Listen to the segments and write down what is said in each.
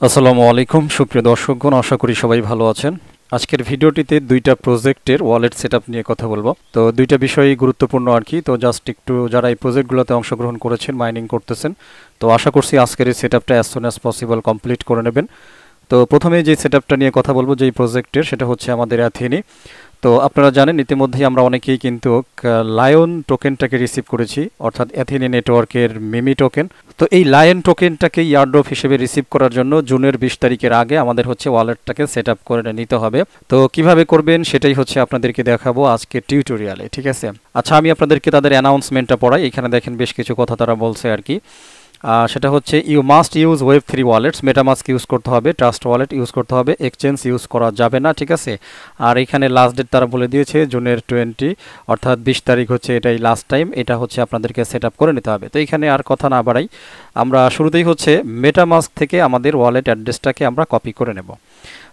আসসালামু আলাইকুম সুপ্রিয় দর্শকগণ, আশা করি সবাই ভালো আছেন। আজকের ভিডিওটিতে দুইটা প্রজেক্টের ওয়ালেট সেটআপ নিয়ে কথা বলবো। তো দুইটা বিষয়ই গুরুত্বপূর্ণ আর কি। তো জাস্ট একটু যারা এই প্রজেক্টগুলোতে অংশগ্রহণ করেছেন, মাইনিং করতেছেন, তো আশা করছি আজকের এই সেটআপটা as soon as possible complete করে নেবেন। তো প্রথমে যে সেটআপটা নিয়ে কথা বলবো যেই প্রজেক্টের, সেটা হচ্ছে আমাদের অ্যাথেনি। তো আপনারা জানেন ইতিমধ্যেই আমরা অনেকেই কিন্তু লায়ন টোকেনটাকে রিসিভ করেছি, অর্থাৎ অ্যাথেনি নেটওয়ার্কের মিমি টোকেন। তো এই লায়ন টোকেনটাকে ইয়ারড্রপ হিসেবে রিসিভ করার জন্য জুনের 20 তারিখের আগে আমাদের হচ্ছে ওয়ালেটটাকে সেট আপ করে নিতে হবে। তো কিভাবে করবেন সেটাই হচ্ছে আপনাদেরকে দেখাবো আজকে টিউটোরিয়ালে, ঠিক আছে। আচ্ছা, আমি আপনাদেরকে তাদের অ্যানাউন্সমেন্টটা পড়াই। এখানে দেখেন বেশ কিছু কথা তারা বলছে আর কি। সেটা হচ্ছে ইউ মাস্ট ইউজ ওয়েব3 ওয়ালেটস, মেটামাস্ক ইউজ করতে হবে, ট্রাস্ট ওয়ালেট ইউজ করতে হবে, এক্সচেঞ্জ ইউজ করা যাবে না, ঠিক আছে। আর এখানে লাস্ট ডেট তারা বলে দিয়েছে জুনের 20, অর্থাৎ 20 তারিখ হচ্ছে এটাই লাস্ট টাইম। এটা হচ্ছে আপনাদেরকে সেট আপ করে নিতে হবে। তো এখানে আর কথা না বাড়াই, আমরা শুরুতেই হচ্ছে মেটামাস্ক থেকে আমাদের ওয়ালেট অ্যাড্রেসটাকে আমরা কপি করে নেব।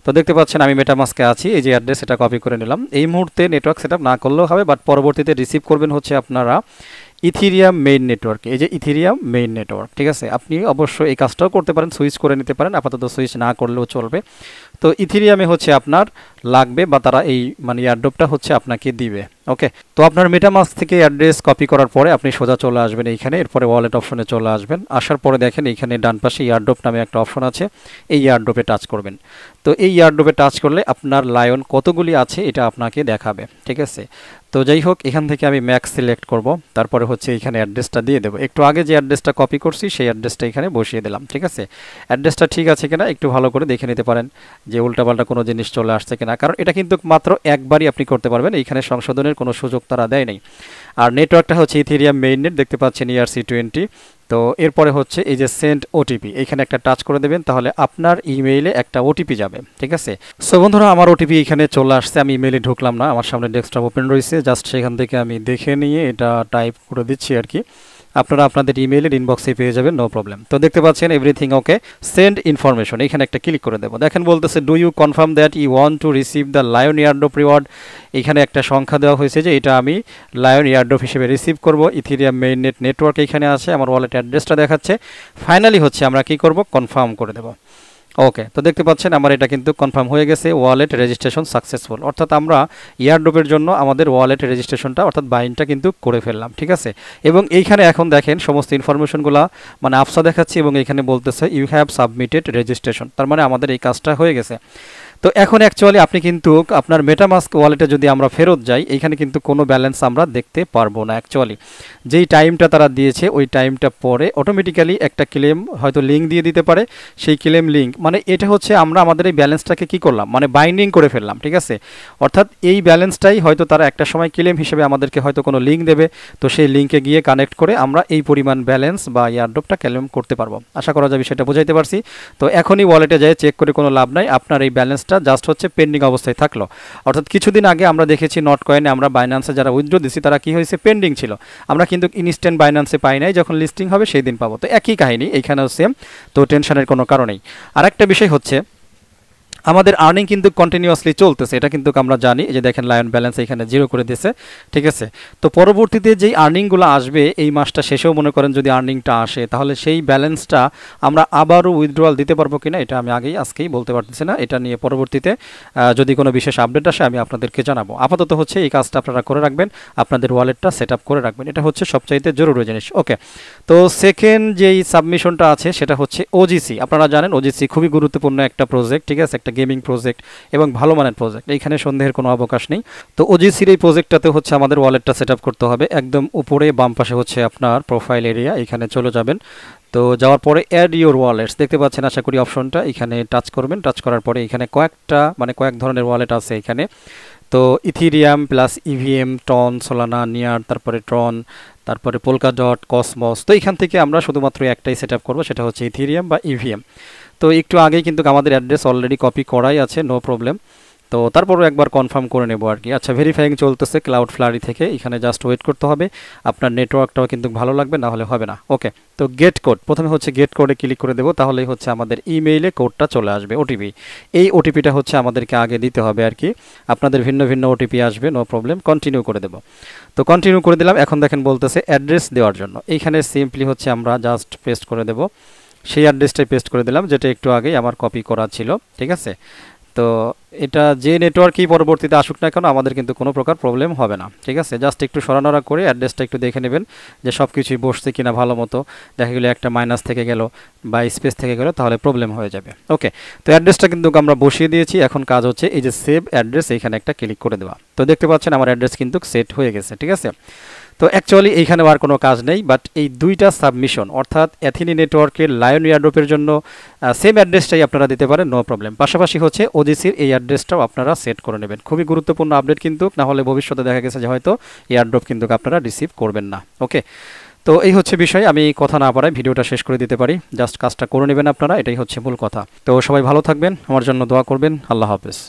তো দেখতে পাচ্ছেন আমি মেটামাস্কে আছি, এই যে অ্যাড্রেস এটা কপি করে নিলাম। এই মুহূর্তে নেটওয়ার্ক সেট আপ না করলেও হবে, বাট পরবর্তীতে রিসিভ করবেন হচ্ছে আপনারা ইথিরিয়াম মেইন নেটওয়ার্ক। এই যে ইথিরিয়াম মেইন নেটওয়ার্ক, ঠিক আছে। আপনি অবশ্যই এই কাজটাও করতে পারেন, সুইচ করে নিতে পারেন, আপাতত সুইচ না করলেও চলবে। তো ইথিরিয়ামে হচ্ছে আপনার লাগবে, বা তারা এই মানে এয়ারড্রপটা হচ্ছে আপনাকে দিবে। ওকে, তো আপনার মেটামাস্ক থেকে অ্যাড্রেস কপি করার পরে আপনি সোজা চলে আসবেন এইখানে, এরপরে ওয়ালেট অপশনে চলে আসবেন। আসার পরে দেখেন এইখানে ডান পাশে এয়ারড্রপ নামে একটা অপশন আছে, এই এয়ারড্রপে টাচ করবেন। তো এই এয়ারড্রপে টাচ করলে আপনার লায়ন কতগুলি আছে এটা আপনাকে দেখাবে, ঠিক আছে। তো যাই হোক, এখান থেকে আমি ম্যাক্স সিলেক্ট করব, তারপরে হচ্ছে এখানে অ্যাড্রেসটা দিয়ে দেবো। একটু আগে যে অ্যাড্রেসটা কপি করছি সেই অ্যাড্রেসটা এখানে বসিয়ে দিলাম, ঠিক আছে। অ্যাড্রেসটা ঠিক আছে কিনা একটু ভালো করে দেখে নিতে পারেন যে উল্টাপাল্টা কোনো জিনিস চলে আসছে কিনা, কারণ এটা কিন্তু মাত্র একবারই আপনি করতে পারবেন, এইখানে সংশোধনের কোনো সুযোগ তারা দেয় নাই। আর নেটওয়ার্কটা হচ্ছে ইথেরিয়াম মেইন নেট, দেখতে পাচ্ছেন ERC20। তো এরপরে হচ্ছে এই যে সেন্ড ওটিপি, এখানে একটা টাচ করে দেবেন, তাহলে আপনার ইমেইলে একটা ওটিপি যাবে, ঠিক আছে। সো বন্ধুরা, আমার ওটিপি এখানে চলে আসছে, আমি ইমেইলে ঢুকলাম না, আমার সামনে ডেস্কটপ ওপেন রয়েছে, জাস্ট সেখান থেকে আমি দেখে নিয়ে এটা টাইপ করে দিচ্ছি আর কি। আপনারা আপনাদের ইমেইলের ইনবক্সে পেয়ে যাবেন, নো প্রবলেম। তো দেখতে পাচ্ছেন এভরিথিং ওকে, সেন্ড ইনফরমেশন, এখানে একটা ক্লিক করে দেবো। দেখেন বলতেছে do you confirm that you want to receive the Lion airdrop reward. এখানে একটা সংখ্যা দেওয়া হয়েছে যে এটা আমি লায়ন এয়ারড্রপ হিসেবে রিসিভ করব। ইথেরিয়াম মেইন নেটওয়ার্ক এখানে আছে, আমার ওয়ালেট অ্যাড্রেসটা দেখাচ্ছে। ফাইনালি হচ্ছে আমরা কি করব, কনফার্ম করে দেব। ওকে, তো দেখতে পাচ্ছেন আমার এটা কিন্তু কনফার্ম হয়ে গেছে, ওয়ালেট রেজিস্ট্রেশন সাকসেসফুল, অর্থাৎ আমরা ইয়ারড্রপের জন্য আমাদের ওয়ালেট রেজিস্ট্রেশনটা অর্থাৎ বাইনটা কিন্তু করে ফেললাম, ঠিক আছে। এবং এইখানে এখন দেখেন সমস্ত ইনফরমেশনগুলো মানে আফসা দেখাচ্ছি, এবং এখানে বলতেছে ইউ হ্যাভ সাবমিটেড রেজিস্ট্রেশন, তার মানে আমাদের এই কাজটা হয়ে গেছে। তো এখন অ্যাকচুয়ালি আপনি কিন্তু আপনার মেটামাস্ক ওয়ালেটে যদি আমরা ফেরত যাই, এখানে কিন্তু কোনো ব্যালেন্স আমরা দেখতে পারবো না। অ্যাকচুয়ালি যেই টাইমটা তারা দিয়েছে ওই টাইমটা পরে অটোমেটিক্যালি একটা ক্লেম হয়তো লিঙ্ক দিয়ে দিতে পারে, সেই ক্লেম লিঙ্ক মানে এটা হচ্ছে আমরা আমাদের এই ব্যালেন্সটাকে কি করলাম, মানে বাইন্ডিং করে ফেললাম, ঠিক আছে। অর্থাৎ এই ব্যালেন্সটাই হয়তো তারা একটা সময় ক্লেম হিসেবে আমাদেরকে হয়তো কোনো লিঙ্ক দেবে, তো সেই লিঙ্কে গিয়ে কানেক্ট করে আমরা এই পরিমাণ ব্যালেন্স বা এয়ারড্রপটা ক্লেম করতে পারবো। আশা করা যাবে সেটা বুঝাইতে পারছি। তো এখনই ওয়ালেটে যায় চেক করে কোনো লাভ নাই, আপনার এই ব্যালেন্স জাস্ট হচ্ছে পেন্ডিং অবস্থায় থাকলো। অর্থাৎ কিছুদিন আগে আমরা দেখেছি নট কয়েনে আমরা বাইন্যান্সে যারা উইথড্র দিছি তারা কি হয়েছে, পেন্ডিং ছিল, আমরা কিন্তু ইনস্ট্যান্ট বাইন্যান্সে পাই নাই, যখন লিস্টিং হবে সেই দিন পাবো। তো একই কাহিনী এইখানেও সেম, তো টেনশনের কোনো কারণেই। আরেকটা বিষয় হচ্ছে আমাদের আর্নিং কিন্তু কন্টিনিউয়াসলি চলতেছে, এটা কিন্তু আমরা জানি। এই যে দেখেন লায়ন ব্যালেন্স এখানে 0 করে দিয়েছে, ঠিক আছে। তো পরবর্তীতে যেই আর্নিংগুলো আসবে এই মাসটা শেষেও মনে করেন যদি আর্নিংটা আসে, তাহলে সেই ব্যালেন্সটা আমরা আবারও উইথড্রয়াল দিতে পারবো কিনা এটা আমি আজকেই বলতে পারতেছি না। এটা নিয়ে পরবর্তীতে যদি কোনো বিশেষ আপডেট আসে আমি আপনাদেরকে জানাবো। আপাতত হচ্ছে এই কাজটা আপনারা করে রাখবেন, আপনাদের ওয়ালেটটা সেট আপ করে রাখবেন, এটা হচ্ছে সবচাইতে জরুরি জিনিস। ওকে, তো সেকেন্ড যেই সাবমিশনটা আছে সেটা হচ্ছে ওজিসি। আপনারা জানেন ওজিসি খুবই গুরুত্বপূর্ণ একটা প্রজেক্ট, ঠিক আছে, একটা গেমিং প্রজেক্ট এবং ভালো মানের প্রজেক্ট, এইখানে সন্দেহের কোনো অবকাশ নেই। তো ওজিসির এই প্রজেক্টটাতে হচ্ছে আমাদের ওয়ালেটটা সেট আপ করতে হবে। একদম উপরে বাম পাশে হচ্ছে আপনার প্রোফাইল এরিয়া, এখানে চলে যাবেন। তো যাওয়ার পরে অ্যাড ইউর ওয়ালেটস দেখতে পাচ্ছেন আশা করি অপশনটা, এখানে টাচ করবেন। টাচ করার পরে এখানে কয়েক ধরনের ওয়ালেট আছে এখানে। তো Ethereum plus EVM, TON, Solana, Near, তারপরে ট্রন, তারপরে পোলকা ডট, কসমস। তো এখান থেকে আমরা শুধুমাত্র একটাই সেট আপ করবো, সেটা হচ্ছে ইথিরিয়াম বা ইভিএম। তো একটু আগেই কিন্তু আমাদের অ্যাড্রেস অলরেডি কপি করাই আছে, নো প্রবলেম। তো তারপরও একবার কনফার্ম করে নেব আর কি। আচ্ছা, ভেরিফাইং চলতেছে ক্লাউড ফ্লারি থেকে, এখানে জাস্ট ওয়েট করতে হবে। আপনার নেটওয়ার্কটাও কিন্তু ভালো লাগবে, না হলে হবে না। ওকে, তো গেট কোড, প্রথমে হচ্ছে গেট কোডে ক্লিক করে দেবো, তাহলেই হচ্ছে আমাদের ইমেইলে কোডটা চলে আসবে, ওটিপি। এই ওটিপিটা হচ্ছে আমাদেরকে আগে দিতে হবে আর কি। আপনাদের ভিন্ন ভিন্ন ওটিপি আসবে, নো প্রবলেম। কন্টিনিউ করে দেবো। তো কন্টিনিউ করে দিলাম। এখন দেখেন বলতেছে অ্যাড্রেস দেওয়ার জন্য, এইখানে সিম্পলি হচ্ছে আমরা জাস্ট পেস্ট করে দেবো। সেই অ্যাড্রেসটাই পেস্ট করে দিলাম, যেটা একটু আগেই আমার কপি করা ছিল। ঠিক আছে, তো এটা যে নেটওয়ার্কই পরবর্তীতে আসুক না কেন আমাদের কিন্তু কোনো প্রকার প্রবলেম হবে না। ঠিক আছে, জাস্ট একটু সরানোরা করে অ্যাড্রেসটা একটু দেখে নেবেন যে সব কিছুই বসছে কিনা ভালো মতো। দেখা গেলো একটা মাইনাস থেকে গেল বা স্পেস থেকে গেল, তাহলে প্রবলেম হয়ে যাবে। ওকে, তো অ্যাড্রেসটা কিন্তু আমরা বসিয়ে দিয়েছি। এখন কাজ হচ্ছে এই যে সেভ অ্যাড্রেস, এইখানে একটা ক্লিক করে দেওয়া। তো দেখতে পাচ্ছেন আমার অ্যাড্রেস কিন্তু সেট হয়ে গেছে। ঠিক আছে, তো অ্যাকচুয়ালি এইখানে আর কোনো কাজ নেই, বাট এই দুইটা সাবমিশন অর্থাৎ অ্যাথিনি নেটওয়ার্কের লায়ন এয়ারড্রপের জন্য সেম অ্যাড্রেসটাই আপনারা দিতে পারেন, নো প্রবলেম। পাশাপাশি হচ্ছে ওজিসির এই অ্যাড্রেসটাও আপনারা সেট করে নেবেন। খুবই গুরুত্বপূর্ণ আপডেট কিন্তু, না হলে ভবিষ্যতে দেখা গেছে যে হয়তো এয়ারড্রপ কিন্তু আপনারা রিসিভ করবেন না। ওকে, তো এই হচ্ছে বিষয়। আমি কথা না পারায় ভিডিওটা শেষ করে দিতে পারি, জাস্ট কাজটা করে নেবেন আপনারা, এটাই হচ্ছে মূল কথা। তো সবাই ভালো থাকবেন, আমার জন্য দোয়া করবেন। আল্লাহ হাফেজ।